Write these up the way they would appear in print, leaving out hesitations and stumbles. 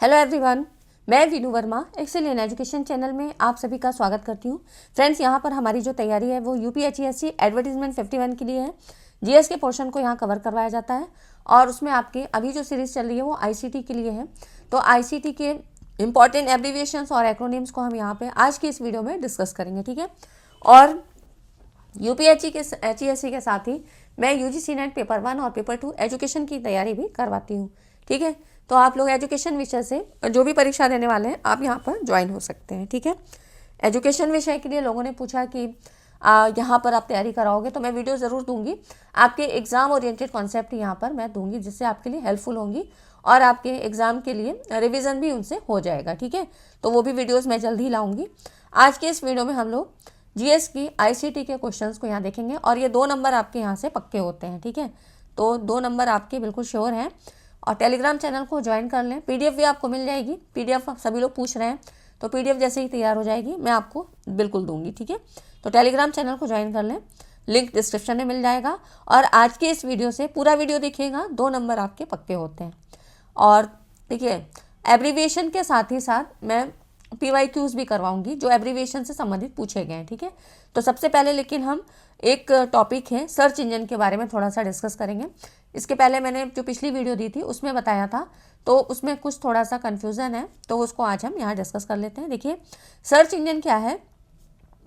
Hello everyone, मैं Veenu Verma Excel in education channel में आप सभी का स्वागत करती हूँ। फ्रेंड्स, यहाँ पर हमारी जो तैयारी है वो यूपीएचईएससी एडवर्टीजमेंट 51 के लिए है। जीएस के पोर्शन को यहाँ कवर करवाया जाता है और उसमें आपके अभी जो सीरीज़ चल रही है वो आईसीटी के लिए है। तो आईसीटी के इंपॉर्टेंट एब्रीविएशंस और एक्रोनिम्स को हम यहाँ पे आज की इस वीडियो में डिस्कस करेंगे, ठीक है। और यूपीएचईएससी के साथ ही मैं यूजीसी नेट पेपर 1 और पेपर 2 एजुकेशन की तैयारी भी करवाती हूँ, ठीक है। तो आप लोग एजुकेशन विषय से जो भी परीक्षा देने वाले हैं आप यहाँ पर ज्वाइन हो सकते हैं, ठीक है। एजुकेशन विषय के लिए लोगों ने पूछा कि यहाँ पर आप तैयारी कराओगे, तो मैं वीडियो ज़रूर दूंगी। आपके एग्ज़ाम ओरिएंटेड कॉन्सेप्ट यहाँ पर मैं दूंगी जिससे आपके लिए हेल्पफुल होंगी और आपके एग्ज़ाम के लिए रिविज़न भी उनसे हो जाएगा, ठीक है। तो वो भी वीडियोज़ मैं जल्द ही लाऊंगी। आज के इस वीडियो में हम लोग जीएस की आईसीटी के क्वेश्चंस को यहाँ देखेंगे और ये 2 नंबर आपके यहाँ से पक्के होते हैं, ठीक है। तो 2 नंबर आपके बिल्कुल श्योर हैं और टेलीग्राम चैनल को ज्वाइन कर लें। पीडीएफ भी आपको मिल जाएगी। पीडीएफ सभी लोग पूछ रहे हैं, तो पीडीएफ जैसे ही तैयार हो जाएगी मैं आपको बिल्कुल दूंगी, ठीक है। तो टेलीग्राम चैनल को ज्वाइन कर लें, लिंक डिस्क्रिप्शन में मिल जाएगा। और आज के इस वीडियो से पूरा वीडियो देखिएगा, 2 नंबर आपके पक्के होते हैं। और देखिए, एब्रीविएशन के साथ ही साथ मैं पीवाईक्यूज भी करवाऊंगी जो एब्रीविएशन से संबंधित पूछे गए हैं, ठीक है। तो सबसे पहले लेकिन हम एक टॉपिक है सर्च इंजन के बारे में थोड़ा सा डिस्कस करेंगे। इसके पहले मैंने जो पिछली वीडियो दी थी उसमें बताया था, तो उसमें कुछ थोड़ा सा कन्फ्यूज़न है, तो उसको आज हम यहाँ डिस्कस कर लेते हैं। देखिए, सर्च इंजन क्या है।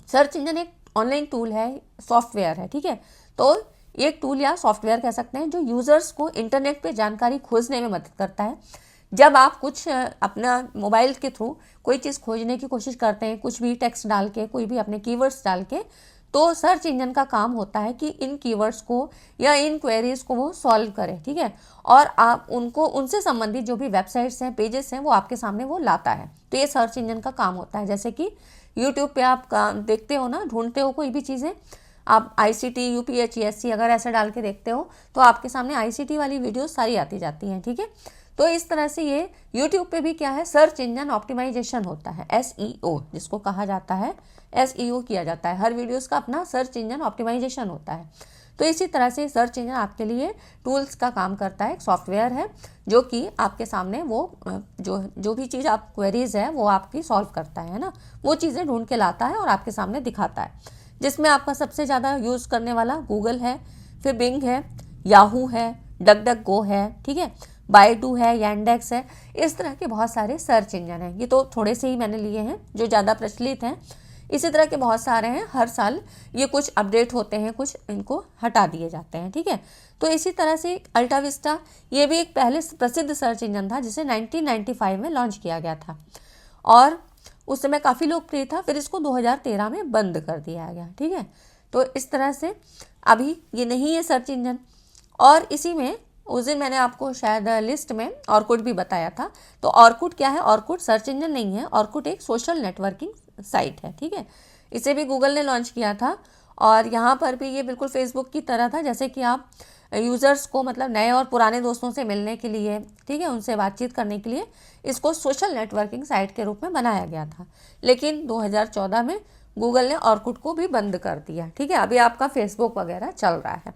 सर्च इंजन एक ऑनलाइन टूल है, सॉफ्टवेयर है, ठीक है। तो एक टूल या सॉफ्टवेयर कह सकते हैं जो यूज़र्स को इंटरनेट पे जानकारी खोजने में मदद करता है। जब आप कुछ अपना मोबाइल के थ्रू कोई चीज़ खोजने की कोशिश करते हैं, कुछ भी टेक्स्ट डाल के, कोई भी अपने कीवर्ड्स डाल के, तो सर्च इंजन का काम होता है कि इन कीवर्ड्स को या इन क्वेरीज को वो सॉल्व करे, ठीक है। और आप उनको उनसे संबंधित जो भी वेबसाइट्स हैं, पेजेस हैं, वो आपके सामने वो लाता है। तो ये सर्च इंजन का काम होता है। जैसे कि यूट्यूब पे आप देखते हो ना, ढूंढते हो कोई भी चीज़ें, आप आईसीटी, यूपीएचईएससी अगर ऐसे डाल के देखते हो तो आपके सामने आईसीटी वाली वीडियो सारी आती जाती हैं, ठीक है। तो इस तरह से ये यूट्यूब पे भी क्या है, सर्च इंजन ऑप्टिमाइजेशन होता है, एसईओ जिसको कहा जाता है, एसईओ किया जाता है। हर वीडियोस का अपना सर्च इंजन ऑप्टिमाइजेशन होता है। तो इसी तरह से सर्च इंजन आपके लिए टूल्स का काम करता है, एक सॉफ्टवेयर है जो कि आपके सामने वो जो भी चीज़ आप क्वेरीज है वो आपकी सॉल्व करता है ना, वो चीज़ें ढूंढ के लाता है और आपके सामने दिखाता है। जिसमें आपका सबसे ज़्यादा यूज़ करने वाला गूगल है, फिर बिंग है, याहू है, डक डक गो है, ठीक है, बायडू है, यांडेक्स है। इस तरह के बहुत सारे सर्च इंजन हैं। ये तो थोड़े से ही मैंने लिए हैं जो ज़्यादा प्रचलित हैं। इसी तरह के बहुत सारे हैं, हर साल ये कुछ अपडेट होते हैं, कुछ इनको हटा दिए जाते हैं, ठीक है। तो इसी तरह से अल्टा विस्टा, ये भी एक पहले प्रसिद्ध सर्च इंजन था जिसे 1995 में लॉन्च किया गया था और उस समय काफ़ी लोकप्रिय था। फिर इसको 2013 में बंद कर दिया गया, ठीक है। तो इस तरह से अभी ये नहीं है सर्च इंजन। और इसी में उस दिन मैंने आपको शायद लिस्ट में ऑर्कुट भी बताया था। तो ऑर्कुट क्या है? ऑर्कुट सर्च इंजन नहीं है, ऑर्कुट एक सोशल नेटवर्किंग साइट है, ठीक है। इसे भी गूगल ने लॉन्च किया था और यहाँ पर भी ये बिल्कुल फेसबुक की तरह था। जैसे कि आप यूज़र्स को मतलब नए और पुराने दोस्तों से मिलने के लिए, ठीक है, उनसे बातचीत करने के लिए इसको सोशल नेटवर्किंग साइट के रूप में बनाया गया था। लेकिन 2014 में गूगल ने ऑर्कुट को भी बंद कर दिया, ठीक है। अभी आपका फेसबुक वगैरह चल रहा है।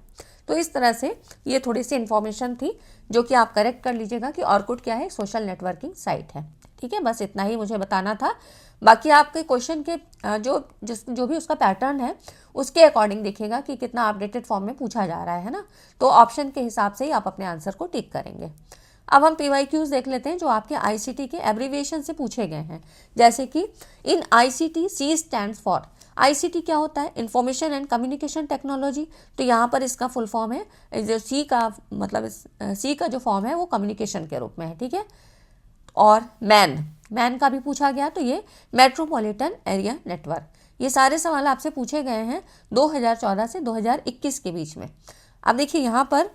तो इस तरह से ये थोड़ी सी इन्फॉर्मेशन थी जो कि आप करेक्ट कर लीजिएगा कि ऑर्कुट क्या है, सोशल नेटवर्किंग साइट है, ठीक है। बस इतना ही मुझे बताना था। बाकी आपके क्वेश्चन के जो भी उसका पैटर्न है उसके अकॉर्डिंग देखिएगा कि कितना अपडेटेड फॉर्म में पूछा जा रहा है ना, तो ऑप्शन के हिसाब से ही आप अपने आंसर को टिक करेंगे। अब हम पीवाईक्यूज देख लेते हैं जो आपके आईसीटी के एब्रीविएशन से पूछे गए हैं। जैसे कि in ICT C stands for, ICT क्या होता है? Information and communication technology. तो यहाँ पर इसका फुल फॉर्म है, जो सी का मतलब सी का जो फॉर्म है वो कम्युनिकेशन के रूप में है, ठीक है। और मैन का भी पूछा गया, तो ये मेट्रोपॉलिटन एरिया नेटवर्क। ये सारे सवाल आपसे पूछे गए हैं 2014 से 2021 के बीच में। अब देखिए यहाँ पर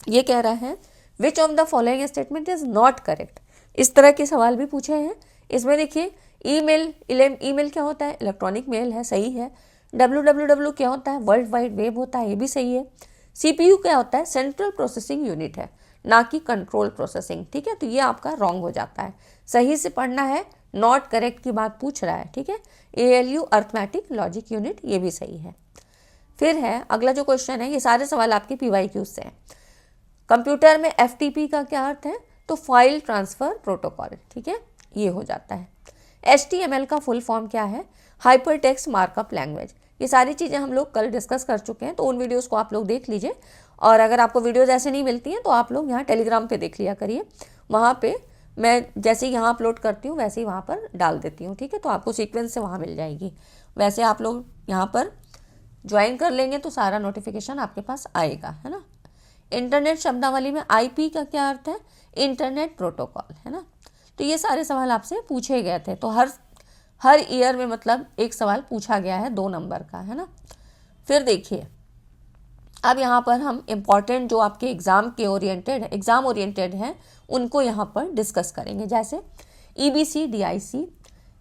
ये कह रहा है which of the following statement is not correct. इस तरह के सवाल भी पूछे हैं। इसमें देखिए ईमेल क्या होता है? इलेक्ट्रॉनिक मेल है, सही है। www क्या होता है? वर्ल्ड वाइड वेब होता है, ये भी सही है। सीपीयू क्या होता है? सेंट्रल प्रोसेसिंग यूनिट है, ना कि कंट्रोल प्रोसेसिंग, ठीक है। तो ये आपका रॉन्ग हो जाता है, सही से पढ़ना है। नॉट करेक्ट की बात पूछ रहा है, ठीक है। ALU अर्थमेटिक लॉजिक यूनिट, ये भी सही है। फिर है अगला जो क्वेश्चन है, ये सारे सवाल आपके पीवाईक्यू से हैं। कंप्यूटर में FTP का क्या अर्थ है? तो फाइल ट्रांसफ़र प्रोटोकॉल, ठीक है, ये हो जाता है। HTML का फुल फॉर्म क्या है? Hyper text markup language. ये सारी चीज़ें हम लोग कल डिस्कस कर चुके हैं, तो उन वीडियोस को आप लोग देख लीजिए। और अगर आपको वीडियोस ऐसे नहीं मिलती हैं तो आप लोग यहाँ टेलीग्राम पे देख लिया करिए, वहाँ पे मैं जैसे ही यहाँ अपलोड करती हूँ वैसे ही वहाँ पर डाल देती हूँ, ठीक है, तो आपको सीक्वेंस से वहाँ मिल जाएगी। वैसे आप लोग यहाँ पर ज्वाइन कर लेंगे तो सारा नोटिफिकेशन आपके पास आएगा, है ना। इंटरनेट शब्दावली में IP का क्या अर्थ है? इंटरनेट प्रोटोकॉल, है ना। तो ये सारे सवाल आपसे पूछे गए थे, तो हर ईयर में मतलब एक सवाल पूछा गया है 2 नंबर का, है ना। फिर देखिए अब यहाँ पर हम इम्पॉर्टेंट जो आपके एग्ज़ाम ओरिएंटेड हैं उनको यहाँ पर डिस्कस करेंगे। जैसे EBC DIC,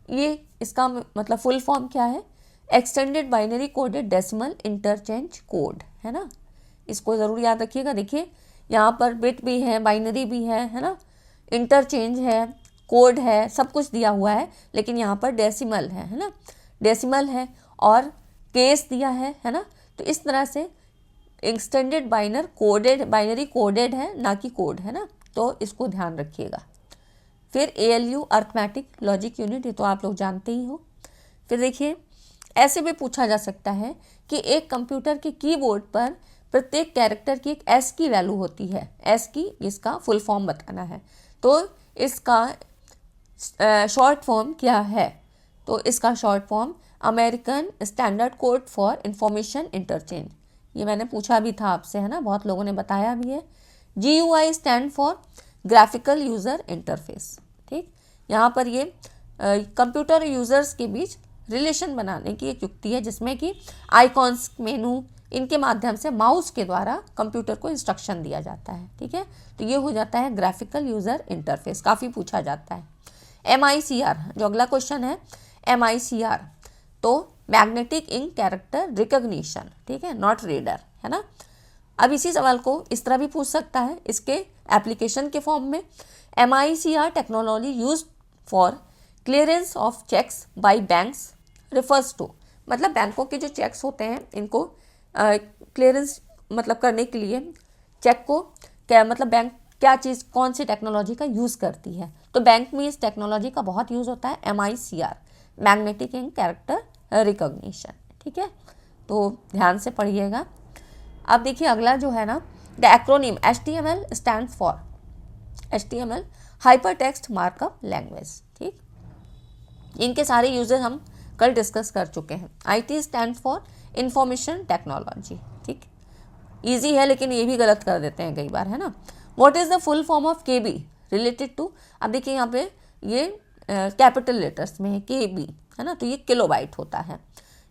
ये इसका मतलब फुल फॉर्म क्या है? Extended binary coded decimal interchange code, है ना। इसको ज़रूर याद रखिएगा। देखिए यहाँ पर बिट भी है, बाइनरी भी है ना, इंटरचेंज है, कोड है, सब कुछ दिया हुआ है, लेकिन यहाँ पर डेसिमल है ना, डेसिमल है और केस दिया है ना। तो इस तरह से एक्सटेंडेड बाइनरी कोडेड है, ना कि कोड, है ना, तो इसको ध्यान रखिएगा। फिर ALU अर्थमेटिक लॉजिक यूनिट, ये तो आप लोग जानते ही हो। फिर देखिए ऐसे भी पूछा जा सकता है कि एक कंप्यूटर के कीबोर्ड पर प्रत्येक कैरेक्टर की एक S की वैल्यू होती है। S की इसका फुल फॉर्म बताना है, तो इसका शॉर्ट फॉर्म क्या है? तो इसका short form American standard code for information interchange, ये मैंने पूछा भी था आपसे, है ना, बहुत लोगों ने बताया भी है। GUI stand for graphical user interface, ठीक। यहाँ पर ये कंप्यूटर यूज़र्स के बीच रिलेशन बनाने की एक युक्ति है, जिसमें कि आइकॉन्स, मेनू, इनके माध्यम से माउस के द्वारा कंप्यूटर को इंस्ट्रक्शन दिया जाता है, ठीक है। तो ये हो जाता है ग्राफिकल यूज़र इंटरफेस, काफ़ी पूछा जाता है। MICR, जो अगला क्वेश्चन है MICR, तो मैग्नेटिक इंक कैरेक्टर रिकग्निशन, ठीक है, नॉट रीडर, है ना। अब इसी सवाल को इस तरह भी पूछ सकता है इसके एप्लीकेशन के फॉर्म में। MICR technology use for clearance of cheques by banks refers to, मतलब बैंकों के जो चेक्स होते हैं इनको क्लियरेंस मतलब करने के लिए चेक को क्या मतलब बैंक क्या चीज़ कौन सी टेक्नोलॉजी का यूज़ करती है, तो बैंक में इस टेक्नोलॉजी का बहुत यूज़ होता है, MICR magnetic ink character recognition, ठीक है, तो ध्यान से पढ़िएगा। अब देखिए अगला जो है ना, the acronym HTML stand for HTML hyper text markup language, ठीक। इनके सारे यूजेस हम कल डिस्कस कर चुके हैं। IT stand for information technology, ठीक, ईजी है लेकिन ये भी गलत कर देते हैं कई बार, है ना। What is the full form of KB related to, अब देखिए यहाँ पे ये कैपिटल लेटर्स में है KB, है ना, तो ये किलोबाइट होता है।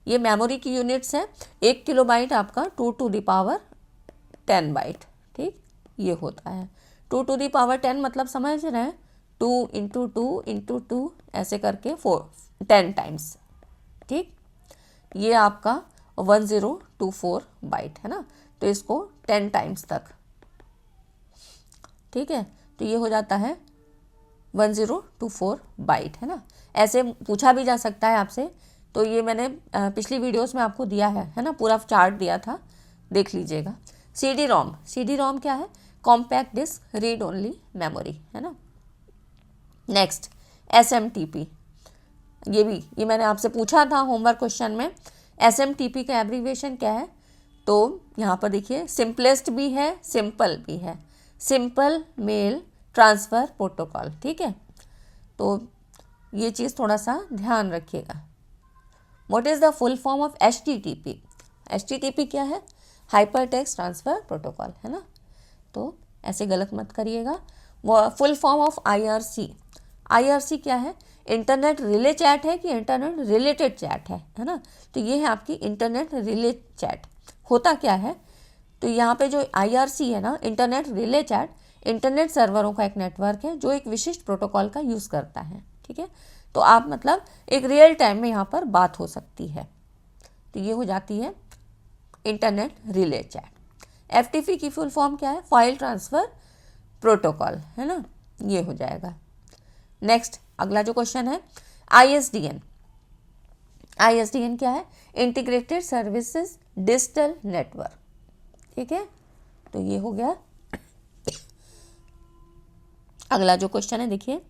ये मेमोरी की यूनिट्स है, 1 किलोबाइट आपका 2 to the power 10 बाइट, ठीक, ये होता है। 2 to the power 10 मतलब समझ रहे हैं, 2 into 2 into 2 ऐसे करके 10 टाइम्स, ठीक। ये आपका 1024 बाइट है ना, तो इसको 10 टाइम्स तक, ठीक है, तो ये हो जाता है 1024 बाइट, है ना। ऐसे पूछा भी जा सकता है आपसे, तो ये मैंने पिछली वीडियोस में आपको दिया है ना, पूरा चार्ट दिया था, देख लीजिएगा। CD-ROM क्या है? Compact disc read only memory, है ना। नेक्स्ट SMTP, ये मैंने आपसे पूछा था होमवर्क क्वेश्चन में। SMTP का एब्रीविएशन क्या है? तो यहाँ पर देखिए सिंपलेस्ट भी है, सिंपल भी है, सिंपल मेल ट्रांसफ़र प्रोटोकॉल, ठीक है, तो ये चीज़ थोड़ा सा ध्यान रखिएगा। What is the full form of HTTP? HTTP क्या है? हाइपर टेक्स्ट ट्रांसफ़र प्रोटोकॉल, है ना, तो ऐसे गलत मत करिएगा। वो फुल फॉर्म ऑफ IRC क्या है? इंटरनेट रिले चैट है कि इंटरनेट रिलेटेड चैट है ना, तो ये है आपकी इंटरनेट रिले चैट। होता क्या है, तो यहाँ पे जो IRC है ना, इंटरनेट रिले चैट, इंटरनेट सर्वरों का एक नेटवर्क है जो एक विशिष्ट प्रोटोकॉल का यूज़ करता है, ठीक है, तो आप मतलब एक रियल टाइम में यहाँ पर बात हो सकती है, तो ये हो जाती है इंटरनेट रिले चैट। FTP की फुल फॉर्म क्या है? फाइल ट्रांसफ़र प्रोटोकॉल, है ना, ये हो जाएगा। नेक्स्ट अगला जो क्वेश्चन है ISDN क्या है? इंटीग्रेटेड सर्विसेज डिजिटल नेटवर्क, ठीक है, तो ये हो गया अगला जो क्वेश्चन है देखिए,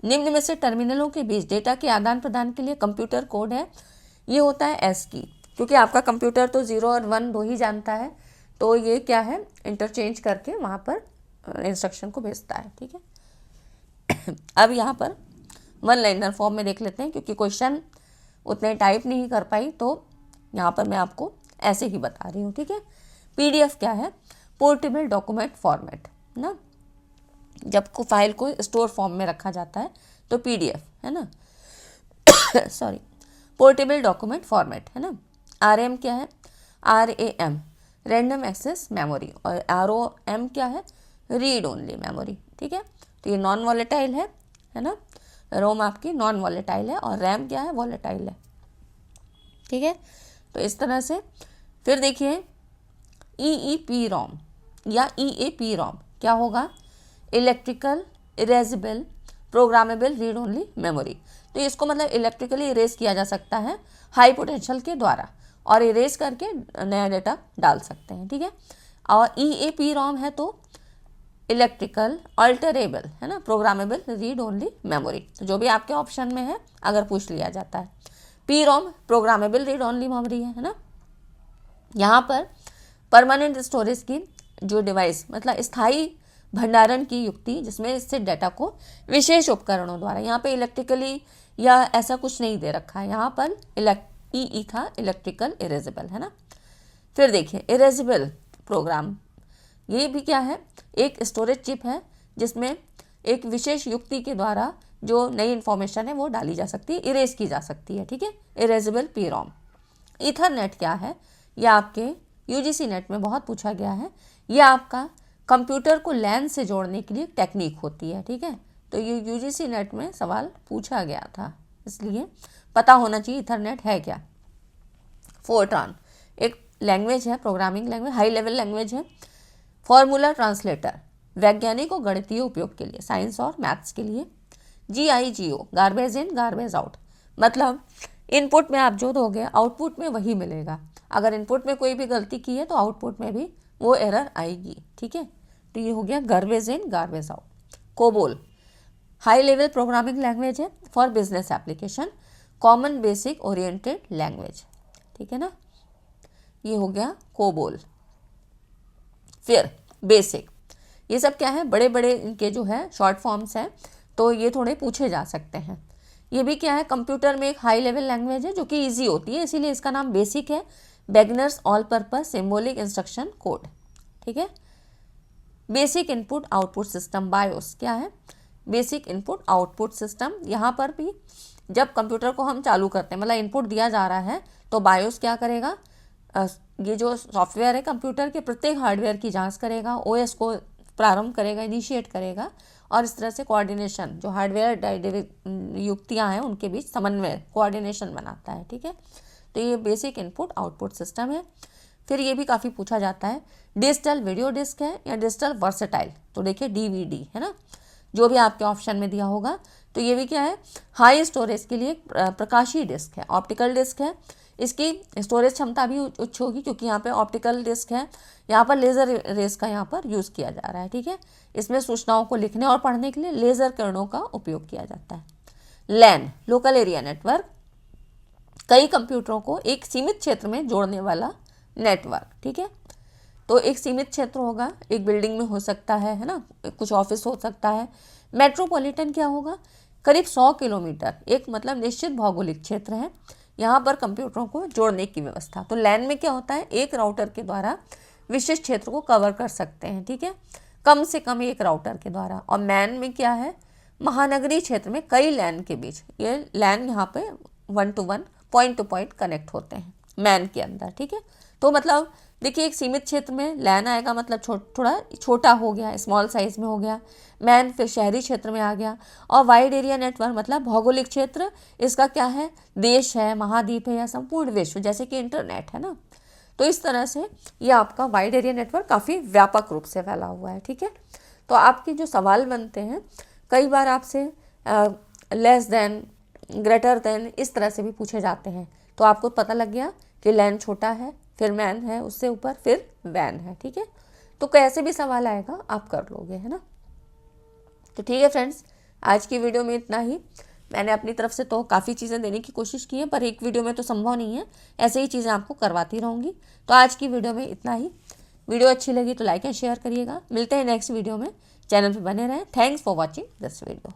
निम्न में से टर्मिनलों के बीच डेटा के आदान प्रदान के लिए कंप्यूटर कोड है, ये होता है एस की, क्योंकि आपका कंप्यूटर तो 0 और 1 दो ही जानता है, तो ये क्या है, इंटरचेंज करके वहाँ पर इंस्ट्रक्शन को भेजता है। ठीक है, अब यहाँ पर वन लाइनर फॉर्म में देख लेते हैं, क्योंकि क्वेश्चन उतने टाइप नहीं कर पाई तो यहाँ पर मैं आपको ऐसे ही बता रही हूँ। ठीक है, PDF क्या है, पोर्टेबल डॉक्यूमेंट फॉर्मेट ना, जब को फाइल को स्टोर फॉर्म में रखा जाता है तो PDF है ना सॉरी, पोर्टेबल डॉक्यूमेंट फॉर्मेट है ना। RM क्या है, RAM रैंडम एक्सेस मेमोरी, और ROM क्या है, रीड ओनली मेमोरी। ठीक है, तो ये नॉन वॉलेटाइल है ना, रोम आपकी नॉन वॉलेटाइल है और रैम क्या है, वॉलेटाइल है। ठीक है, तो इस तरह से फिर देखिए EEPROM या EAPROM क्या होगा, electrical erasable programmable read only memory. तो इसको मतलब इलेक्ट्रिकली इरेज किया जा सकता है हाई पोटेंशियल के द्वारा, और इरेज करके नया डेटा डाल सकते हैं। ठीक है, और EAPROM है तो इलेक्ट्रिकल अल्टरेबल है ना, प्रोग्रामेबल रीड ओनली मेमोरी। तो जो भी आपके ऑप्शन में है अगर पूछ लिया जाता है, PROM programmable read only memory है ना। यहाँ पर परमानेंट स्टोरेज की जो डिवाइस मतलब स्थायी भंडारण की युक्ति, जिसमें इससे डाटा को विशेष उपकरणों द्वारा, यहाँ पे इलेक्ट्रिकली या ऐसा कुछ नहीं दे रखा है, यहाँ पर EE था इलेक्ट्रिकल इरेजेबल है ना। फिर देखिए इरेजेबल प्रोग्राम, ये भी क्या है, एक स्टोरेज चिप है जिसमें एक विशेष युक्ति के द्वारा जो नई इन्फॉर्मेशन है वो डाली जा सकती है, इरेज की जा सकती है। ठीक है, इरेजेबल PROM। ईथरनेट क्या है, यह आपके UGC नेट में बहुत पूछा गया है, यह आपका कंप्यूटर को LAN से जोड़ने के लिए टेक्निक होती है। ठीक है, तो ये UGC नेट में सवाल पूछा गया था, इसलिए पता होना चाहिए ईथरनेट है क्या। फोर्ट्रान एक लैंग्वेज है, programming language, high level language है। फॉर्मूला ट्रांसलेटर वैज्ञानिक और गणितीय उपयोग के लिए, साइंस और मैथ्स के लिए। GIGO garbage in garbage out, मतलब इनपुट में आप जो दोगे आउटपुट में वही मिलेगा, अगर इनपुट में कोई भी गलती की है तो आउटपुट में भी वो एरर आएगी। ठीक है, तो ये हो गया garbage in garbage out. COBOL high level programming language है for business application, common basic oriented language. ठीक है ना, ये हो गया कोबोल। फिर बेसिक, ये सब क्या है, बड़े बड़े इनके जो है शॉर्ट फॉर्म्स हैं, तो ये थोड़े पूछे जा सकते हैं। ये भी क्या है, कंप्यूटर में एक हाई लेवल लैंग्वेज है जो कि इजी होती है, इसीलिए इसका नाम बेसिक है। Beginners all purpose symbolic instruction code. ठीक है, basic input output system, BIOS क्या है, बेसिक इनपुट आउटपुट सिस्टम। यहाँ पर भी जब कंप्यूटर को हम चालू करते हैं, मतलब इनपुट दिया जा रहा है, तो बायोस क्या करेगा, ये जो सॉफ्टवेयर है कंप्यूटर के प्रत्येक हार्डवेयर की जांच करेगा, OS को प्रारंभ करेगा, इनिशिएट करेगा, और इस तरह से कोऑर्डिनेशन, जो हार्डवेयर युक्तियाँ हैं उनके बीच समन्वय कोऑर्डिनेशन बनाता है। ठीक है, तो ये बेसिक इनपुट आउटपुट सिस्टम है। फिर ये भी काफ़ी पूछा जाता है, डिजिटल वीडियो डिस्क है या डिजिटल वर्सेटाइल, तो देखिए DVD है ना, जो भी आपके ऑप्शन में दिया होगा। तो ये भी क्या है, हाई स्टोरेज के लिए प्रकाशीय डिस्क है, ऑप्टिकल डिस्क है, इसकी स्टोरेज क्षमता भी उच्च होगी क्योंकि यहाँ पे ऑप्टिकल डिस्क है, यहाँ पर लेज़र रेस का यहाँ पर यूज़ किया जा रहा है। ठीक है, इसमें सूचनाओं को लिखने और पढ़ने के लिए लेज़र किरणों का उपयोग किया जाता है। LAN लोकल एरिया नेटवर्क, कई कंप्यूटरों को एक सीमित क्षेत्र में जोड़ने वाला नेटवर्क। ठीक है, तो एक सीमित क्षेत्र होगा, एक बिल्डिंग में हो सकता है ना, कुछ ऑफिस हो सकता है। मेट्रोपॉलिटन क्या होगा, करीब 100 किलोमीटर, एक मतलब निश्चित भौगोलिक क्षेत्र है, यहाँ पर कंप्यूटरों को जोड़ने की व्यवस्था। तो LAN में क्या होता है, एक राउटर के द्वारा विशिष्ट क्षेत्र को कवर कर सकते हैं। ठीक है, कम से कम एक राउटर के द्वारा। और MAN में क्या है, महानगरीय क्षेत्र में कई LAN के बीच, ये LAN यहाँ पे 1 to 1 point two point connect होते हैं MAN के अंदर। ठीक है, तो मतलब देखिए एक सीमित क्षेत्र में LAN आएगा, मतलब थोड़ा छोटा हो गया, स्मॉल साइज में हो गया। MAN फिर शहरी क्षेत्र में आ गया। और वाइड एरिया नेटवर्क मतलब भौगोलिक क्षेत्र, इसका क्या है, देश है, महाद्वीप है या संपूर्ण विश्व, जैसे कि इंटरनेट है ना। तो इस तरह से ये आपका वाइड एरिया नेटवर्क काफ़ी व्यापक रूप से फैला हुआ है। ठीक है, तो आपके जो सवाल बनते हैं कई बार आपसे लेस देन, ग्रेटर देन, इस तरह से भी पूछे जाते हैं। तो आपको पता लग गया कि LAN छोटा है, फिर MAN है, उससे ऊपर फिर WAN है। ठीक है, तो कैसे भी सवाल आएगा आप कर लोगे, है ना। तो ठीक है फ्रेंड्स, आज की वीडियो में इतना ही। मैंने अपनी तरफ से तो काफ़ी चीज़ें देने की कोशिश की है, पर एक वीडियो में तो संभव नहीं है, ऐसे ही चीज़ें आपको करवाती रहूँगी। तो आज की वीडियो में इतना ही। वीडियो अच्छी लगी तो लाइक एंड शेयर करिएगा। मिलते हैं नेक्स्ट वीडियो में, चैनल पर बने रहें। Thanks for watching this video.